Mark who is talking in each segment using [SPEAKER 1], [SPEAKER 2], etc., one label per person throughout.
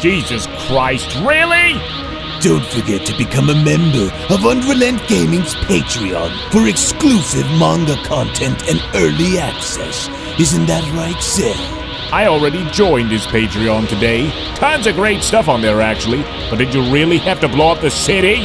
[SPEAKER 1] Jesus Christ, really?
[SPEAKER 2] Don't forget to become a member of UnrealEntGaming's Patreon for exclusive manga content and early access. Isn't that right, Seth?
[SPEAKER 1] I already joined his Patreon today. Tons of great stuff on there, actually. But did you really have to blow up the city?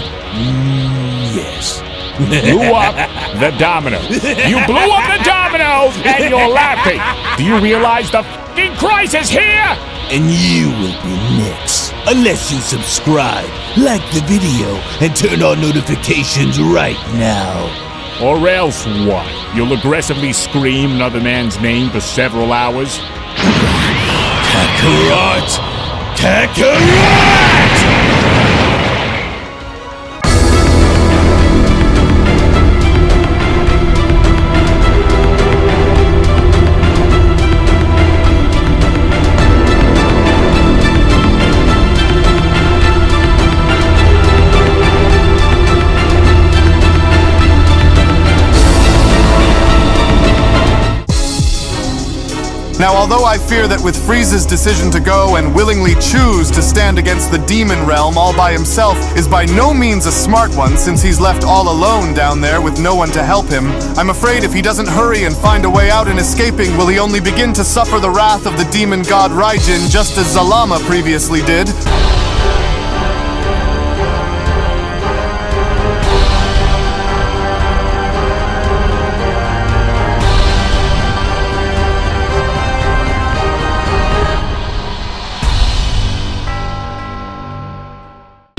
[SPEAKER 2] Yes.
[SPEAKER 1] Blew up the domino. You blew up the dominoes and you're laughing. Do you realize the f***ing crisis here?
[SPEAKER 2] And you will be next. Unless you subscribe, like the video, and turn on notifications right now.
[SPEAKER 1] Or else what? You'll aggressively scream another man's name for several hours?
[SPEAKER 2] Kakarot! Kakarot!
[SPEAKER 3] Now, although I fear that with Frieza's decision to go and willingly choose to stand against the demon realm all by himself is by no means a smart one, since he's left all alone down there with no one to help him, I'm afraid if he doesn't hurry and find a way out in escaping, will he only begin to suffer the wrath of the demon god Raijin, just as Zalama previously did.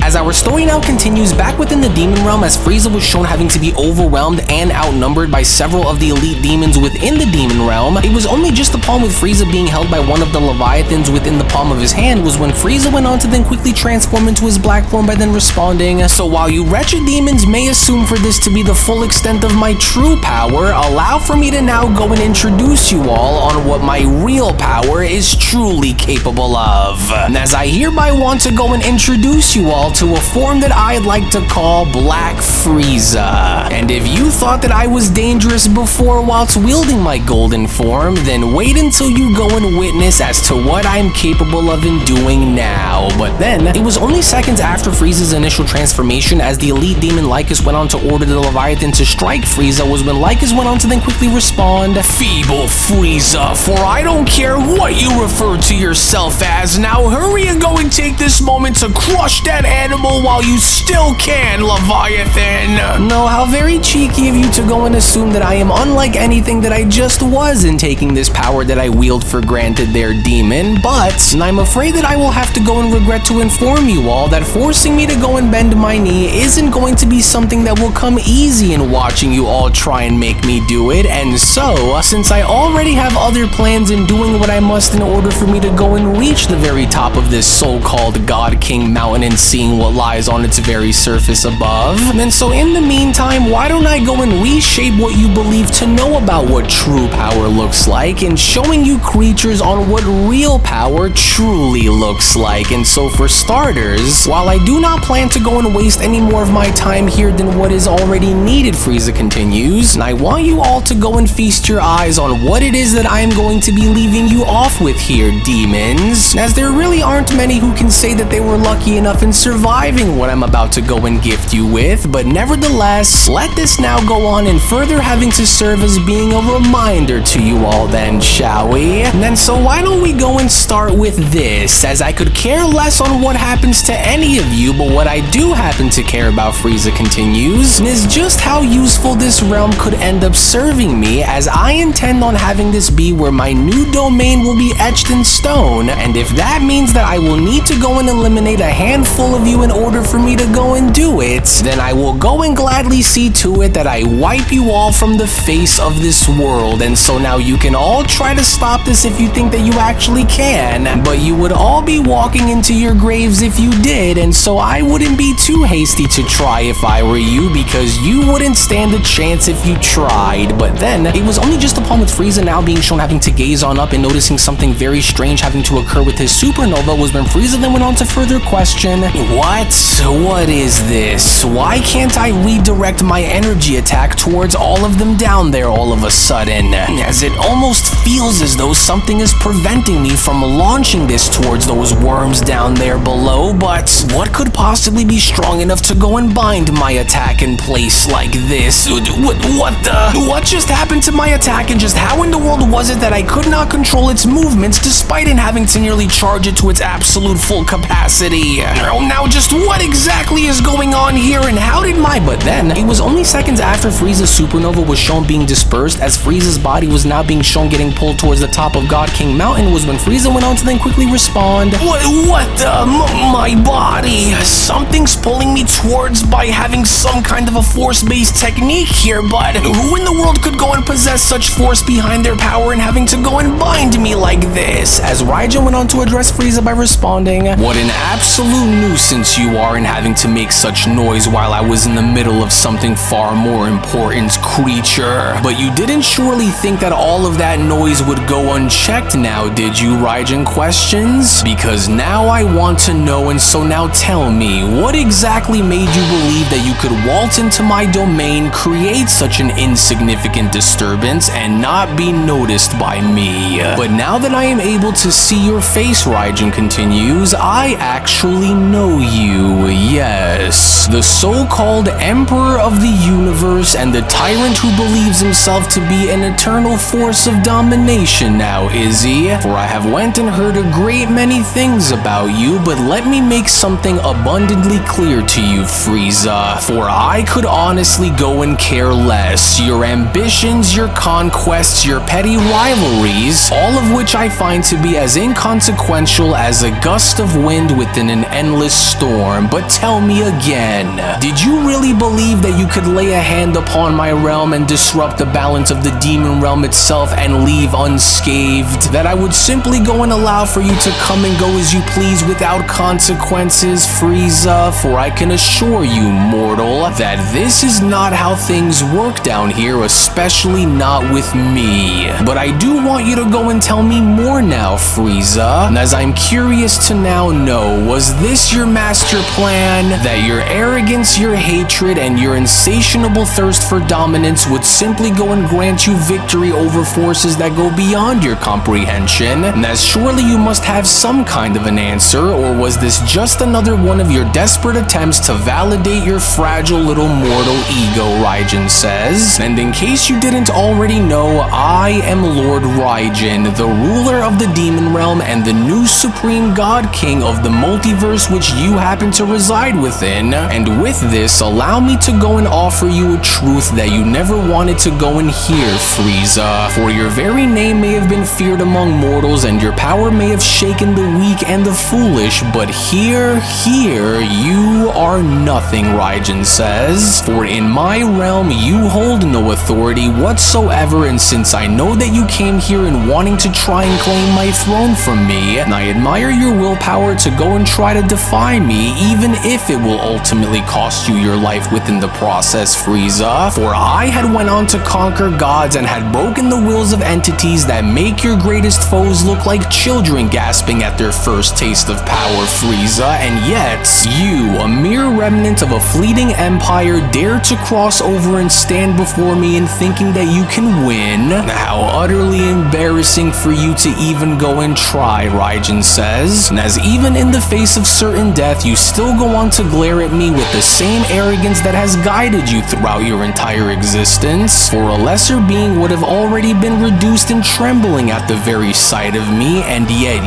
[SPEAKER 4] As our story now continues back within the demon realm, as Frieza was shown having to be overwhelmed and outnumbered by several of the elite demons within the demon realm, it was only just upon with Frieza being held by one of the Leviathans within the palm of his hand was when Frieza went on to then quickly transform into his black form by then responding, "So while you wretched demons may assume for this to be the full extent of my true power, allow for me to now go and introduce you all on what my real power is truly capable of. And as I hereby want to go and introduce you all to a form that I'd like to call Black Frieza. And if you thought that I was dangerous before whilst wielding my golden form, then wait until you go and witness as to what I'm capable of in doing now." But then, it was only seconds after Frieza's initial transformation, as the elite demon Lycus went on to order the Leviathan to strike Frieza, was when Lycus went on to then quickly respond, "Feeble Frieza, for I don't care what you refer to yourself as, now hurry and go and take this moment to crush that animal while you still can, Leviathan." No, how very cheeky of you to go and assume that I am unlike anything that I just was in taking this power that I wield for granted there, demon, but I'm afraid that I will have to go and regret to inform you all that forcing me to go and bend my knee isn't going to be something that will come easy in watching you all try and make me do it, and so, since I already have other plans in doing what I must in order for me to go and reach the very top of this so-called God King mountain and seeing what lies on its very surface above. And so in the meantime, why don't I go and reshape what you believe to know about what true power looks like, and showing you creatures on what real power truly looks like. And so for starters, while I do not plan to go and waste any more of my time here than what is already needed, Frieza continues, and I want you all to go and feast your eyes on what it is that I am going to be leaving you off with here, demons, as there really aren't many who can say that they were lucky enough in surviving what I'm about to go and gift you with, but nevertheless, let this now go on and further having to serve as being a reminder to you all then, shall we? And then so why don't we go and start with this, as I could care less on what happens to any of you, but what I do happen to care about, Frieza continues, is just how useful this realm could end up serving me, as I intend on having this be where my new domain will be etched in stone, and if that means that I will need to go and eliminate a handful of you in order for me to go and do it, then I will go and gladly see to it that I wipe you all from the face of this world. And so now you can all try to stop this if you think that you actually can, but you would all be walking into your graves if you did, and so I wouldn't be too hasty to try if I were you, because you wouldn't stand a chance if you tried. But then, it was only just upon with Frieza now being shown having to gaze on up and noticing something very strange having to occur with his supernova was when Frieza then went on to further question, "What? What is this? Why can't I redirect my energy attack towards all of them down there all of a sudden? As it almost feels as though something is preventing me from launching this towards those worms down there below, but what could possibly be strong enough to go and bind my attack in place like this? What just happened to my attack, and just how in the world was it that I could not control its movements despite it having to nearly charge it to its absolute full capacity? Now just what exactly is going on here, and how did my— But then, it was only seconds after Frieza's supernova was shown being dispersed, as Frieza's body was now being shown getting pulled towards the top of God King Mountain, was when Frieza went on to then quickly respond. My body? Something's pulling me towards by having some kind of a force-based technique here, but who in the world could go and possess such force behind their power and having to go and bind me like this? As Raijin went on to address Frieza by responding, what an absolute nuisance you are in having to make such noise while I was in the middle of something far more important, creature. But you didn't surely think that all of that noise would go unchecked now, did you, Raijin questions? Because now I want to know, and so now tell me, what exactly made you believe that you could waltz into my domain, create such an insignificant disturbance, and not be noticed by me? But now that I am able to see your face, Raijin continues, I actually know you, yes. The so-called Emperor of the Universe and the tyrant who believes himself to be an eternal force of domination now, is he? For I have went and heard a great many things about you, but let me make something abundantly clear to you, Frieza. For I could honestly go and care less. Your ambitions, your conquests, your petty rivalries, all of which I find to be as inconsequential as a gust of wind within an endless storm. But tell me again, did you really believe that you could lay a hand upon my realm and disrupt the balance of the demon realm itself and leave unscathed? That I would simply go and allow for you to come and go as you please without consequences, Frieza? For I can assure you, mortal, that this is not how things work down here, especially not with me. But I do want you to go and tell me more now, Frieza, as I'm curious to now know, was this your master plan? That your arrogance, your hatred, and your insatiable thirst for dominance would simply go and grant you victory over forces that go beyond your comprehension? And as surely you must have some kind of an answer, or was this just another one of your desperate attempts to validate your fragile little mortal ego, Raijin says. And in case you didn't already know, I am Lord Raijin, the ruler of the demon realm and the new supreme god king of the multiverse which you happen to reside within. And with this, allow me to go and offer you a truth that you never wanted to go and hear, Frieza. For your very name may have been feared among mortals, and your power may have shaken the weak and the foolish, but here, you are nothing, Raijin says. For in my realm, you hold no authority whatsoever, and since I know that you came here in wanting to try and claim my throne from me, and I admire your willpower to go and try to defy me, even if it will ultimately cost you your life within the process, Frieza. For I had went on to conquer gods and had broken the wills of entities that make your greatest foes look like children gasping at their first taste of power, Frieza, and yet, you, a mere remnant of a fleeting empire, dare to cross over and stand before me in thinking that you can win? How utterly embarrassing for you to even go and try, Raijin says. And as even in the face of certain death, you still go on to glare at me with the same arrogance that has guided you throughout your entire existence. For a lesser being would have already been reduced and trembling at the very sight of me, and yet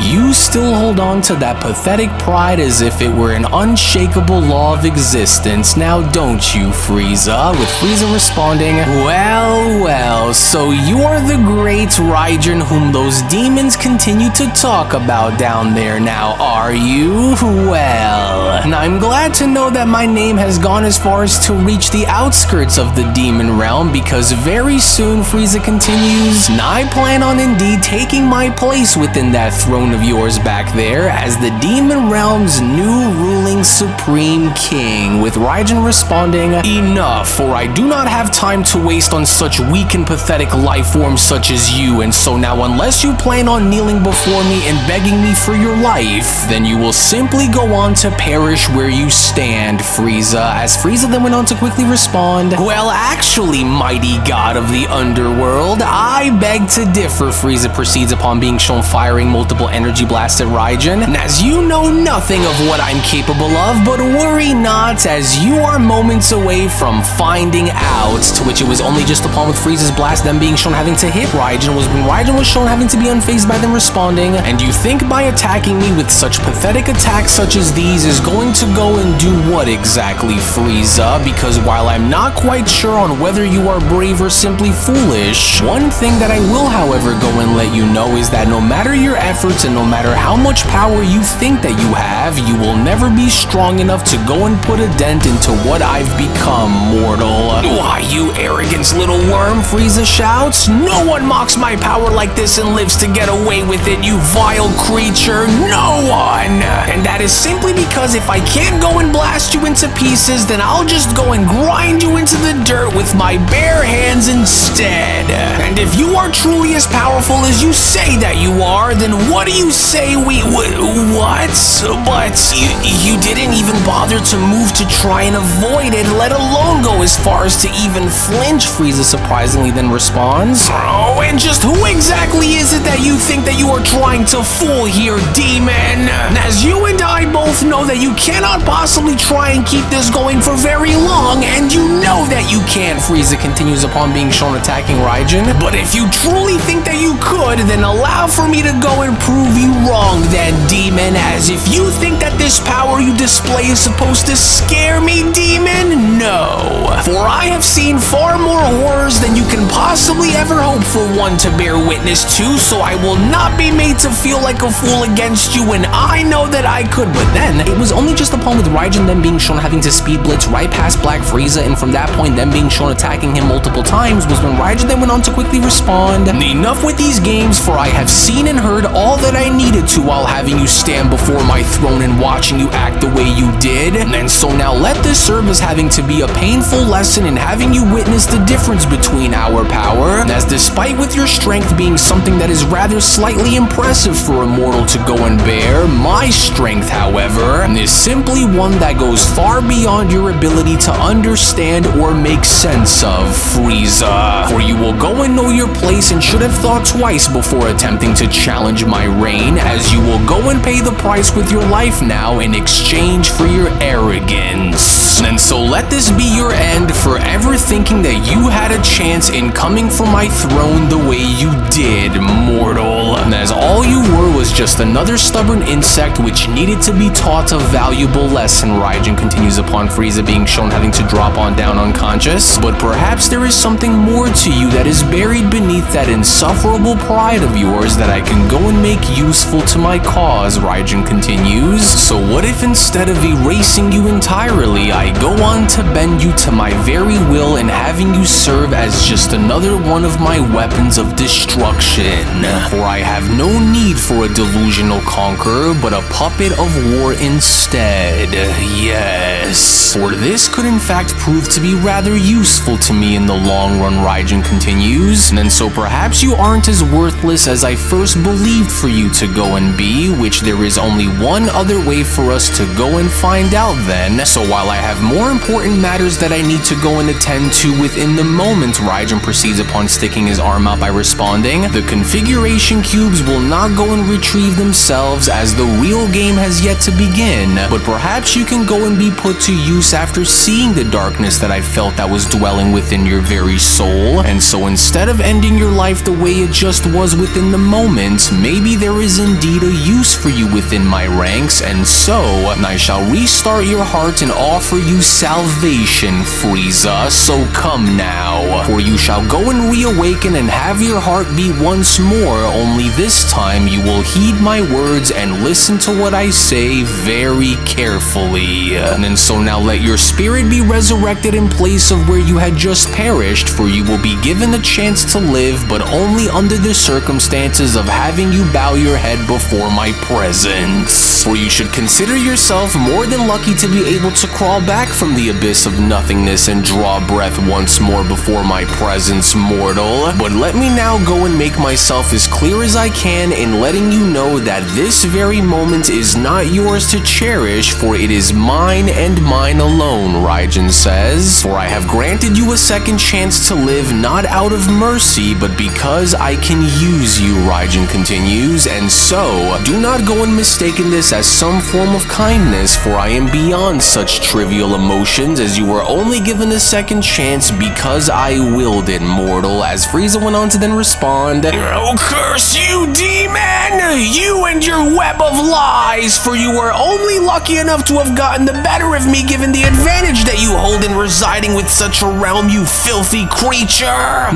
[SPEAKER 4] you still hold on to that pathetic pride as if it were an unshakable law of existence, now don't you, Frieza? With Frieza responding, well, so you are the great Raijin whom those demons continue to talk about down there now, are you? Well, and I'm glad to know that my name has gone as far as to reach the outskirts of the demon realm, because very soon, Frieza continues, I plan on indeed taking my place within that throne of yours back there as the demon realm's new ruling supreme king. With Raijin responding, enough, for I do not have time to waste on such weak and pathetic life forms such as you, and so now unless you plan on kneeling before me and begging me for your life, then you will simply simply go on to perish where you stand, Frieza, as Frieza then went on to quickly respond, well, actually, mighty god of the underworld, I beg to differ, Frieza proceeds upon being shown firing multiple energy blasts at Raijin, and as you know nothing of what I'm capable of, but worry not, as you are moments away from finding out, to which it was only just upon with Frieza's blast them being shown having to hit Raijin was when Raijin was shown having to be unfazed by them responding, and you think by attacking me with such pathetic attacks such as these is going to go and do what exactly, Frieza? Because while I'm not quite sure on whether you are brave or simply foolish, one thing that I will however go and let you know is that no matter your efforts and no matter how much power you think that you have, you will never be strong enough to go and put a dent into what I've become, mortal. Why, you arrogance little worm, Frieza shouts. No one mocks my power like this and lives to get away with it, you vile creature. No one! And that is simply because if I can't go and blast you into pieces, then I'll just go and grind you into the dirt with my bare hands instead. And if you are truly as powerful as you say that you are, then what do you say what? But you didn't even bother to move to try and avoid it, let alone go as far as to even flinch, Frieza surprisingly then responds. Oh, and just who exactly is it that you think that you are trying to fool here, demon? As you and I both know that you cannot possibly try and keep this going for very long, and you know that you can't, Frieza continues upon being shown attacking Raijin. But if you truly think that you could, then allow for me to go and prove you wrong then, demon, as if you think that this power you display is supposed to scare me, demon, no. For I have seen far more horrors than you can possibly ever hope for one to bear witness to, so I will not be made to feel like a fool against you, and I know that I could. But then, it was only just upon with Raijin then being shown having to speed blitz right past Black Frieza, and from that point them being shown attacking him multiple times was when Raijin then went on to quickly respond, enough with these games, for I have seen and heard all that I needed to while having you stand before my throne and watching you act the way you did, and so now let this serve as having to be a painful lesson in having you witness the difference between our power, as despite with your strength being something that is rather slightly impressive for a mortal to go and bear, my strength, however, is simply one that goes far beyond your ability to understand or make sense of, Frieza. For you will go and know your place and should have thought twice before attempting to challenge my reign, as you will go and pay the price with your life now in exchange for your arrogance. And so let this be your end for ever thinking that you had a chance in coming for my throne the way you did, mortal. And as all you were was just another stubborn insect which needed to be taught a valuable lesson, Raijin continues upon Frieza being shown having to drop on down unconscious. But perhaps there is something more to you that is buried beneath that insufferable pride of yours that I can go and make useful to my cause, Raijin continues. So what if instead of erasing you entirely, I go on to bend you to my very will and having you serve as just another one of my weapons of destruction? For I have no need for a delusional conqueror, but a puppet of war instead. Yes. For this could in fact prove to be rather useful to me in the long run, Raijin continues. And so perhaps you aren't as worthless as I first believed for you to go and be, which there is only one other way for us to go and find out then. So while I have more important matters that I need to go and attend to within the moment, Raijin proceeds upon sticking his arm out by responding, the configuration cubes will not go and retrieve themselves as the real game has yet to begin, but perhaps you can go and be put to use after seeing the darkness that I felt that was dwelling within your very soul. And so instead of ending your life the way it just was within the moment, maybe there is indeed a use for you within my ranks, and so I shall restart your heart and offer you salvation, Frieza. So come now, for you shall go and reawaken and have your heart beat once more, only this time you will heed my words and listen to what I say very carefully. And so now let your spirit be resurrected in place of where you had just perished, for you will be given a chance to live, but only under the circumstances of having you bow your head before my presence. For you should consider yourself more than lucky to be able to crawl back from the abyss of nothingness and draw breath once more before my presence, mortal. But let me now go and make myself as clear as I I can in letting you know that this very moment is not yours to cherish, for it is mine and mine alone, Raijin says. For I have granted you a second chance to live not out of mercy, but because I can use you, Raijin continues, and so do not go and mistaken this as some form of kindness, for I am beyond such trivial emotions, as you were only given a second chance because I willed it, mortal, as Frieza went on to then respond, "Oh, curse you, demon! You and your web of lies, for you were only lucky enough to have gotten the better of me given the advantage that you hold in residing with such a realm, you filthy creature!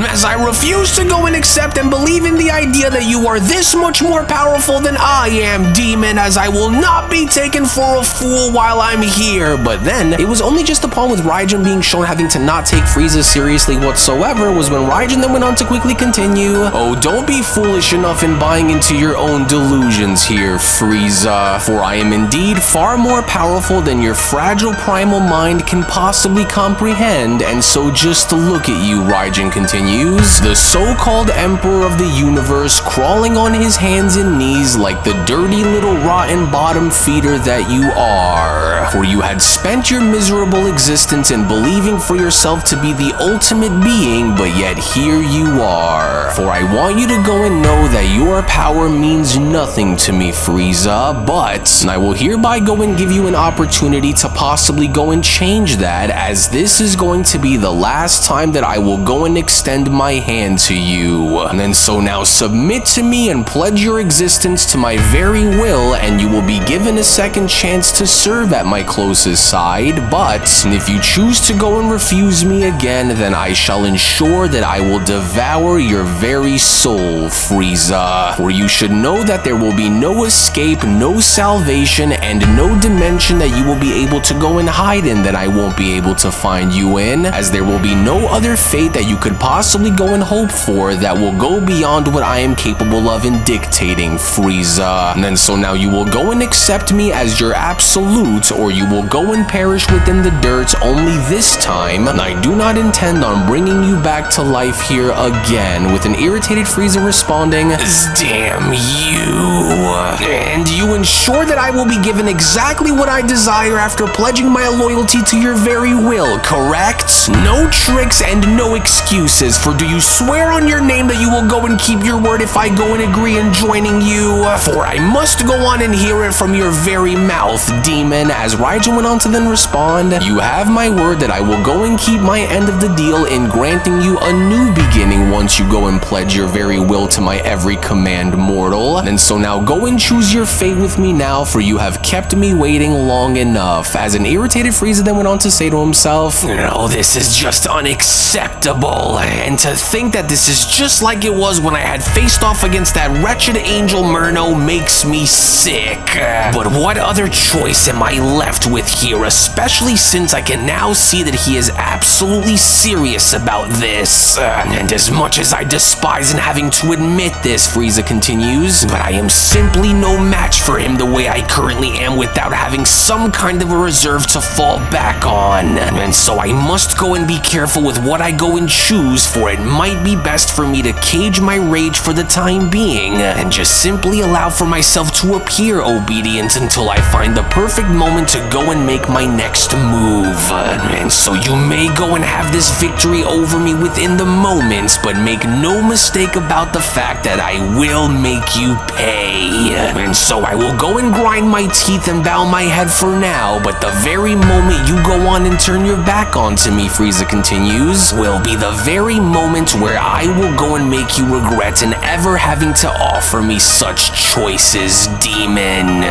[SPEAKER 4] As I refuse to go and accept and believe in the idea that you are this much more powerful than I am, demon, as I will not be taken for a fool while I'm here." But then, it was only just upon with Raijin being shown having to not take Frieza seriously whatsoever was when Raijin then went on to quickly continue, "Oh, don't be foolish enough in buying into your own delusions here, Frieza, for I am indeed far more powerful than your fragile primal mind can possibly comprehend, and so just look at you," Raijin continues, "the so-called Emperor of the Universe crawling on his hands and knees like the dirty little rotten bottom feeder that you are, for you had spent your miserable existence in believing for yourself to be the ultimate being, but yet here you are. For I want you to go and know that your power means nothing to me, Frieza, but I will hereby go and give you an opportunity to possibly go and change that, as this is going to be the last time that I will go and extend my hand to you. And so now submit to me and pledge your existence to my very will, and you will be given a second chance to serve at my closest side, but if you choose to go and refuse me again, then I shall ensure that I will devour your very soul, Frieza. For you should know that there will be no escape, no salvation, and no dimension that you will be able to go and hide in that I won't be able to find you in, as there will be no other fate that you could possibly go and hope for that will go beyond what I am capable of in dictating, Frieza. And so now you will go and accept me as your absolute, or you will go and perish within the dirt, only this time, and I do not intend on bringing you back to life here again," with an irritated Frieza responding, "Damn you. And you ensure that I will be given exactly what I desire after pledging my loyalty to your very will, correct? No tricks and no excuses, for do you swear on your name that you will go and keep your word if I go and agree in joining you? For I must go on and hear it from your very mouth, demon," as Raijin went on to then respond, "You have my word that I will go and keep my end of the deal in granting you a new beginning once you go and pledge your very will to my every command, mortal. And so now go and choose your fate with me now, for you have kept me waiting long enough," as an irritated Frieza then went on to say to himself, "No, this is just unacceptable, and to think that this is just like it was when I had faced off against that wretched Angel Murno makes me sick. But what other choice am I left with here, especially since I can now see that he is absolutely serious about this. And as much as I despise in having to admit this," Frieza continues, "but I am simply no match for him the way I currently am without having some kind of a reserve to fall back on. And so I must go and be careful with what I go and choose, for it might be best for me to cage my rage for the time being, and just simply allow for myself to appear obedient until I find the perfect moment to go and make my next move. And so you may go and have this victory over me within the moment, but make no mistake about the fact that I will make you pay. And so I will go and grind my teeth and bow my head for now, but the very moment you go on and turn your back onto me," Frieza continues, "will be the very moment where I will go and make you regret in ever having to offer me such choices, demon.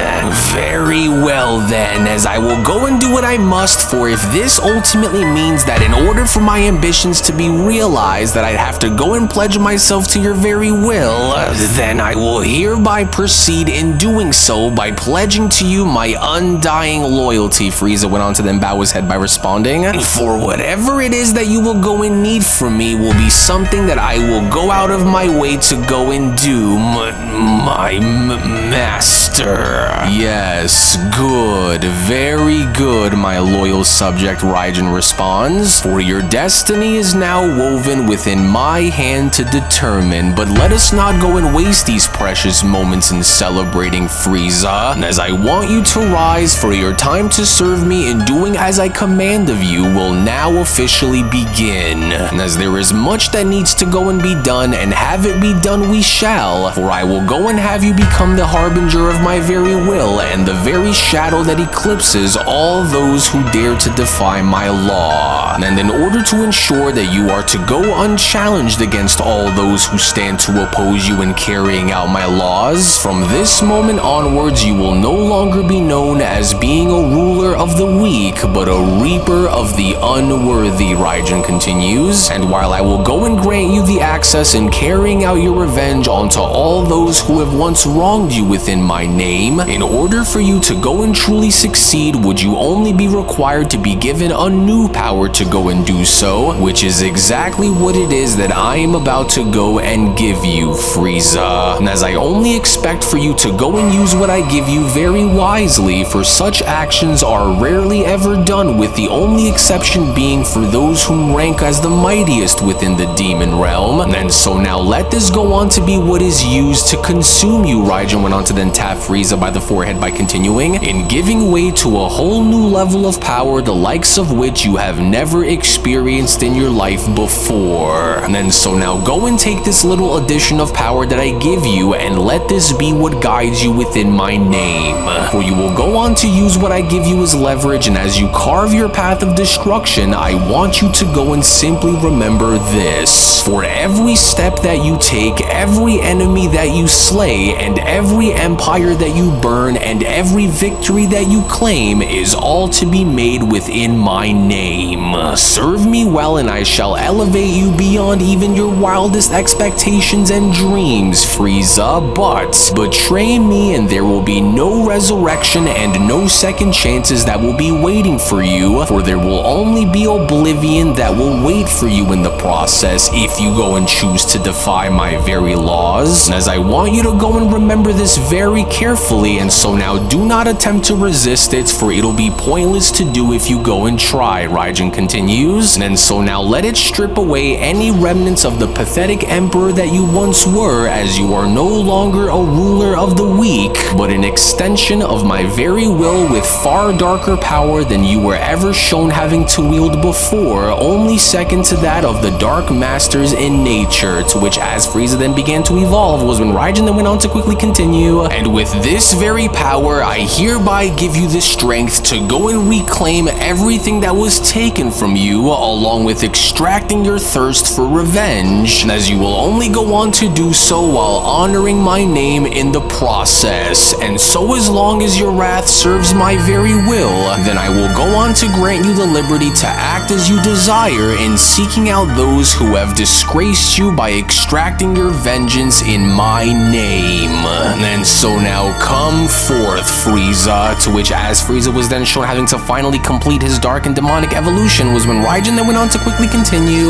[SPEAKER 4] Very well then, as I will go and do what I must, for if this ultimately means that in order for my ambitions to be realized that I'd have to go and pledge myself to your very will, then I will hereby proceed in doing so by pledging to you my undying loyalty," Frieza went on to then bow his head by responding, "for whatever it is that you will go and need from me will be something that I will go out of my way to go and do, my master." "Yes, good, very good, my loyal subject," Raijin responds, "for your destiny is now woven within my hand to determine, but let us not go and waste these precious moments in celebrating Frieza, as I want you to rise, for your time to serve me in doing as I command of you will now officially begin. And as there is much that needs to go and be done, and have it be done we shall, for I will go and have you become the harbinger of my very will, and the very shadow that eclipses all those who dare to defy my law. And in order to ensure that you are to go unchallenged against all those who stand to oppose you in carrying out my laws, from this moment onwards you will no longer be known as being a ruler of the weak, but a reaper of the unworthy, Raijin continues. And while I will go and grant you the access in carrying out your revenge onto all those who have once wronged you within my name, in order for you to go and truly succeed, would you only be required to be given a new power to go and do so, which is exactly what it is that I am about to go and give you, Frieza. And as I only expect for you to go and use what I give you very wisely, for such actions are rarely ever done, with the only exception being for those who rank as the mightiest within the demon realm. And so now let this go on to be what is used to consume you, Raijin went on to then tap Frieza by the forehead by continuing, in giving way to a whole new level of power, the likes of which you have never experienced in your life before. And then so now go and take this little addition of power that I give you, and let this be what guides you within my name. For you will go on to use what I give you as leverage, and as you carve your path of destruction, I want you to go and simply remember this. For every step that you take, every enemy that you slay, and every empire that you burn, and every victory that you claim is all to be made within my name. Serve me well, and I shall elevate you beyond even your wildest expectations and dreams, Frieza, but betray me and there will be no resurrection and no second chances that will be waiting for you, for there will only be oblivion that will wait for you in the process if you go and choose to defy my very laws. And as I want you to go and remember this very carefully, and so now do not attempt to resist it, for it'll be pointless to do if you go and try, Raijin continues. And so now let it strip away any remnants of the pathetic emperor that you once were, as you are no longer a ruler of the weak, but an extension of my very will with far darker power than you were ever shown having to wield before, only second to that of the Dark Masters in nature, to which as Frieza then began to evolve was when Raijin then went on to quickly continue, and with this very power I hereby give you the strength to go and reclaim everything that was taken from you, along with extracting your thirst for revenge, as you will only go on to do so while honoring my name in the process. And so as long as your wrath serves my very will, then I will go on to grant you the liberty to act as you desire in seeking out those who have disgraced you by extracting your vengeance in my name. And so now come forth, Frieza, to which as Frieza was then shown having to finally complete his dark and demonic evolution was when Raijin then went on to quickly continue.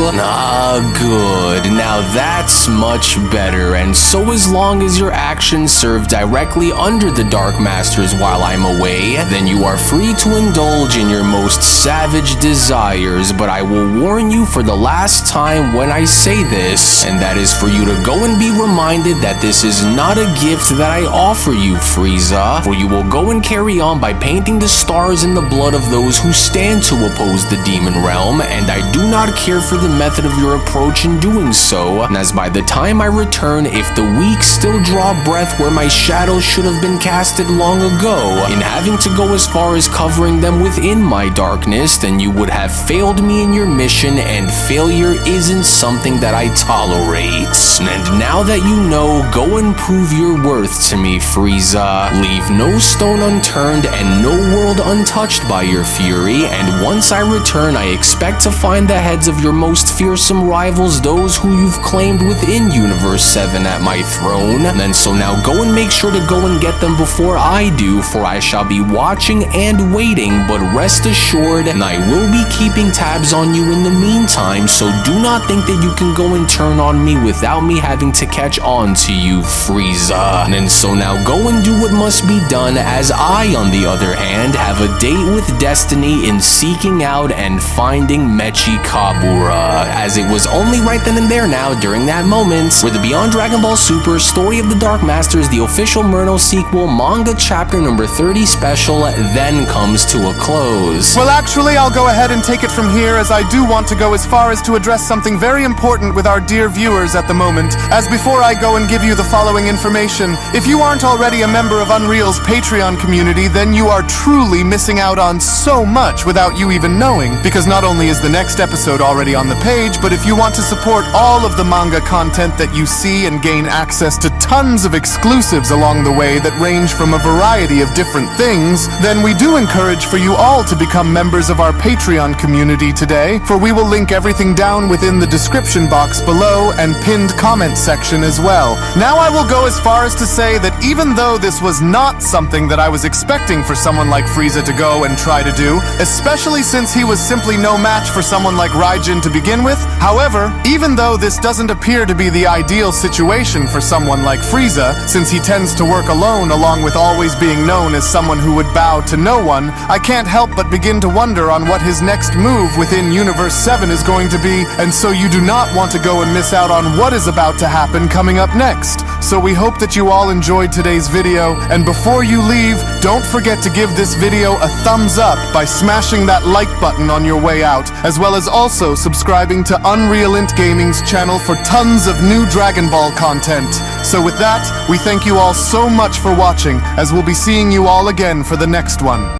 [SPEAKER 4] Good. Now that's much better. And so as long as your actions serve directly under the Dark Masters while I'm away, then you are free to indulge in your most savage desires, but I will warn you for the last time when I say this, and that is for you to go and be reminded that this is not a gift that I offer you, Frieza, for you will go and carry on by painting the stars in the blood of those who stand to oppose the demon realm, and I do not care for the method of your approach in doing so, and as by the time I return, if the weak still draw breath where my shadow should have been casted long ago, in having to go as far as covering them within my darkness, then you would have failed me in your mission, and failure isn't something that I tolerate. And now that you know, go and prove your worth to me, Frieza. Leave no stone unturned and no world untouched by your fury, and once I return, I expect to find the heads of your most fearsome rivals, those who you've claimed within Universe 7 at my throne. And so now go and make sure to go and get them before I do, for I shall be watching and waiting, but rest assured, I will be keeping tabs on you in the meantime, so do not think that you can go and turn on me without me having to catch catch on to you, Frieza. And so now go and do what must be done, as I, on the other hand, have a date with destiny in seeking out and finding Mechi Kabura, as it was only right then and there now, during that moment, where the Beyond Dragon Ball Super Story of the Dark Masters, the official Murno sequel, manga chapter number 30 special, then comes to a close.
[SPEAKER 3] Well, actually, I'll go ahead and take it from here, as I do want to go as far as to address something very important with our dear viewers at the moment. As before I go and give you the following information, if you aren't already a member of Unreal's Patreon community, then you are truly missing out on so much without you even knowing, because not only is the next episode already on the page, but if you want to support all of the manga content that you see and gain access to tons of exclusives along the way that range from a variety of different things, then we do encourage for you all to become members of our Patreon community today, for we will link everything down within the description box below and pinned comment section as well. Now I will go as far as to say that even though this was not something that I was expecting for someone like Frieza to go and try to do, especially since he was simply no match for someone like Raijin to begin with, however, even though this doesn't appear to be the ideal situation for someone like Frieza, since he tends to work alone along with always being known as someone who would bow to no one, I can't help but begin to wonder on what his next move within Universe 7 is going to be, and so you do not want to go and miss out on what is about to happen coming up next. So we hope that you all enjoyed today's video, and before you leave, don't forget to give this video a thumbs up by smashing that like button on your way out, as well as also subscribing to UnrealEntGaming's channel for tons of new Dragon Ball content. So with that, we thank you all so much for watching, as we'll be seeing you all again for the next one.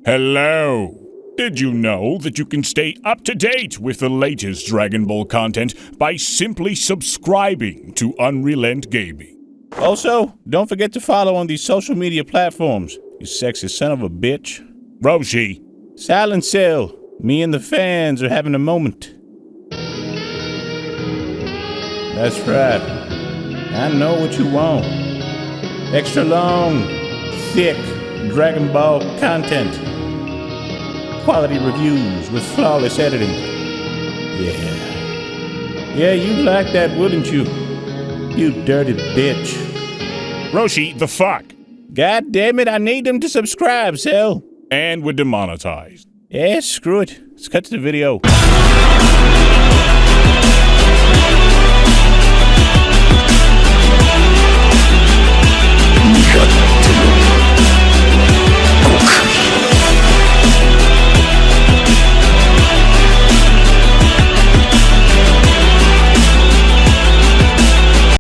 [SPEAKER 1] Hello! Did you know that you can stay up to date with the latest Dragon Ball content by simply subscribing to UnrealEntGaming?
[SPEAKER 5] Also, don't forget to follow on these social media platforms, you sexy son of a bitch.
[SPEAKER 1] Roshi!
[SPEAKER 5] Silent Cell, me and the fans are having a moment. That's right. I know what you want. Extra long, thick Dragon Ball content. Quality reviews with flawless editing. Yeah, you'd like that, wouldn't you? You dirty bitch.
[SPEAKER 1] Roshi, the fuck?
[SPEAKER 5] God damn it, I need them to subscribe, Cell.
[SPEAKER 1] And we're demonetized.
[SPEAKER 5] Yeah, screw it. Let's cut to the video.